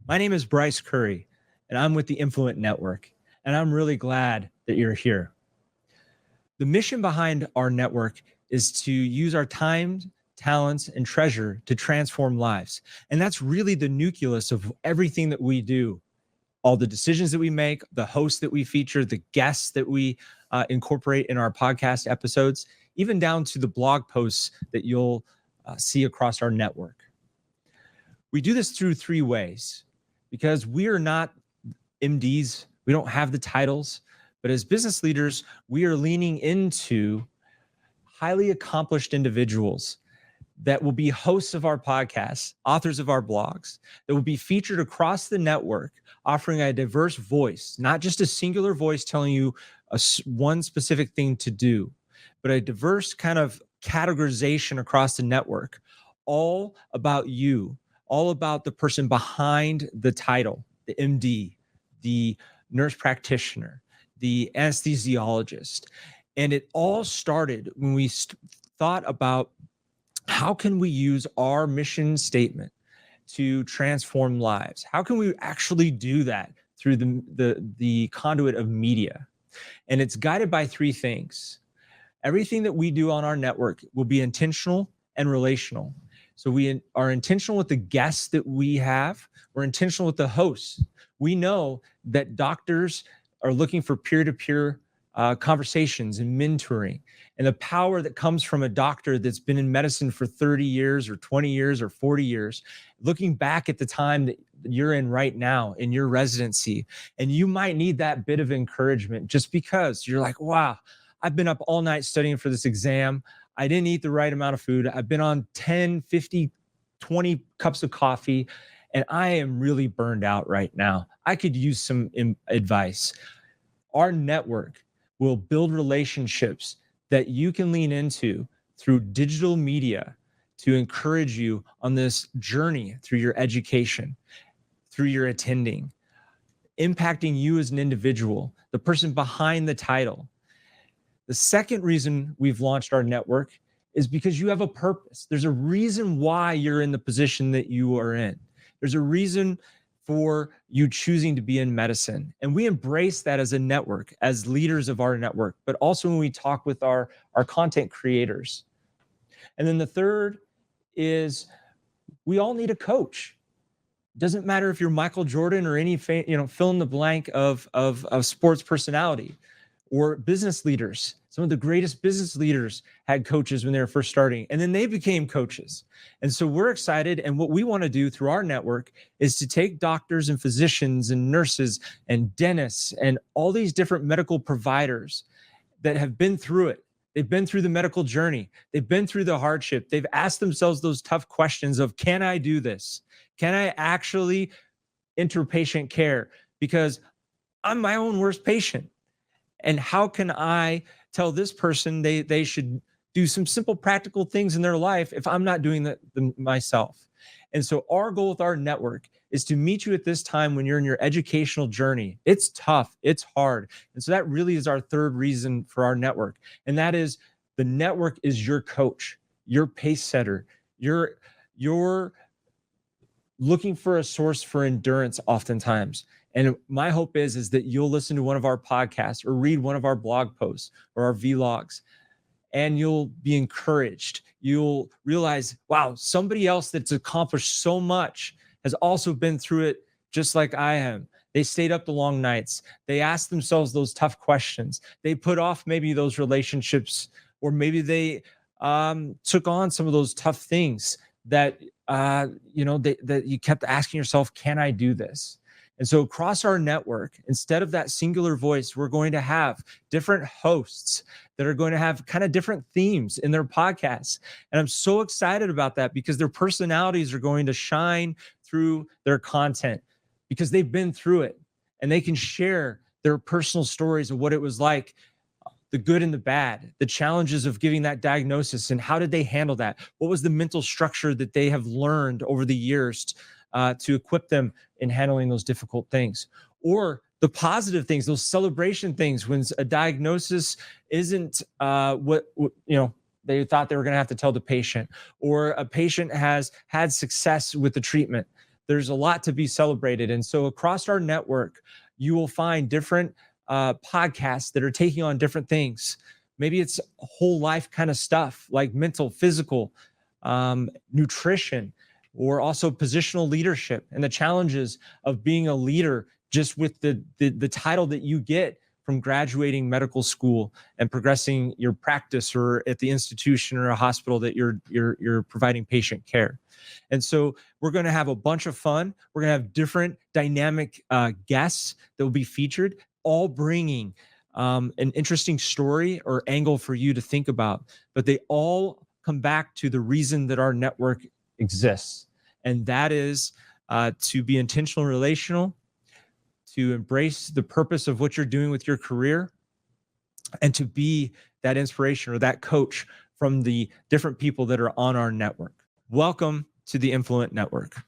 My name is Bryce Curry, and I'm with the Influent Network, and I'm really glad that you're here. The mission behind our network is to use our time, talents, and treasure to transform lives. And that's really the nucleus of everything that we do. All the decisions that we make, the hosts that we feature, the guests that we incorporate in our podcast episodes, even down to the blog posts that you'll see across our network. We do this through three ways because we are not MDs. We don't have the titles, but as business leaders, we are leaning into highly accomplished individuals that will be hosts of our podcasts, authors of our blogs, that will be featured across the network, offering a diverse voice, not just a singular voice telling you one specific thing to do, but a diverse kind of categorization across the network, all about you, all about the person behind the title, the MD, the nurse practitioner, the anesthesiologist. And it all started when we thought about how can we use our mission statement to transform lives? How can we actually do that through the conduit of media? And it's guided by three things. Everything that we do on our network will be intentional and relational. So we are intentional with the guests that we have. We're intentional with the hosts. We know that doctors are looking for peer-to-peer conversations and mentoring, and the power that comes from a doctor that's been in medicine for 30 years or 20 years or 40 years, looking back at the time that you're in right now in your residency. And you might need that bit of encouragement just because you're like, wow, I've been up all night studying for this exam. I didn't eat the right amount of food. I've been on 10, 50, 20 cups of coffee, and I am really burned out right now. I could use some advice. Our network will build relationships that you can lean into through digital media to encourage you on this journey through your education, through your attending, impacting you as an individual, the person behind the title. The second reason we've launched our network is because you have a purpose. There's a reason why you're in the position that you are in. There's a reason for you choosing to be in medicine. And we embrace that as a network, as leaders of our network, but also when we talk with our content creators. And then the third is we all need a coach. Doesn't matter if you're Michael Jordan or any fill in the blank of sports personality or business leaders. Some of the greatest business leaders had coaches when they were first starting, and then they became coaches. And so we're excited. And what we want to do through our network is to take doctors and physicians and nurses and dentists and all these different medical providers that have been through it. They've been through the medical journey. They've been through the hardship. They've asked themselves those tough questions of, can I do this? Can I actually enter patient care? Because I'm my own worst patient. And how can I tell this person they should do some simple practical things in their life if I'm not doing that myself? And so our goal with our network is to meet you at this time when you're in your educational journey. It's tough, it's hard. And so that really is our third reason for our network. And that is the network is your coach, your pace setter, you're looking for a source for endurance oftentimes. And my hope is that you'll listen to one of our podcasts or read one of our blog posts or our vlogs, and you'll be encouraged. You'll realize, wow, somebody else that's accomplished so much has also been through it just like I am. They stayed up the long nights. They asked themselves those tough questions. They put off maybe those relationships, or maybe they took on some of those tough things that that you kept asking yourself, can I do this? And so across our network, instead of that singular voice, we're going to have different hosts that are going to have kind of different themes in their podcasts. And I'm so excited about that because their personalities are going to shine through their content because they've been through it, and they can share their personal stories of what it was like, the good and the bad, the challenges of giving that diagnosis, and how did they handle that? What was the mental structure that they have learned over the years to equip them in handling those difficult things? Or the positive things, those celebration things, when a diagnosis isn't what they thought they were going to have to tell the patient, or a patient has had success with the treatment. there's a lot to be celebrated. And so across our network, you will find different podcasts that are taking on different things. Maybe it's whole life kind of stuff like mental, physical, nutrition, or also positional leadership and the challenges of being a leader just with the title that you get from graduating medical school and progressing your practice or at the institution or a hospital that you're providing patient care. And so we're going to have a bunch of fun. We're going to have different dynamic guests that will be featured, all bringing an interesting story or angle for you to think about. But they all come back to the reason that our network exists. And that is to be intentional, relational, to embrace the purpose of what you're doing with your career, and to be that inspiration or that coach from the different people that are on our network. Welcome to the Influent Network.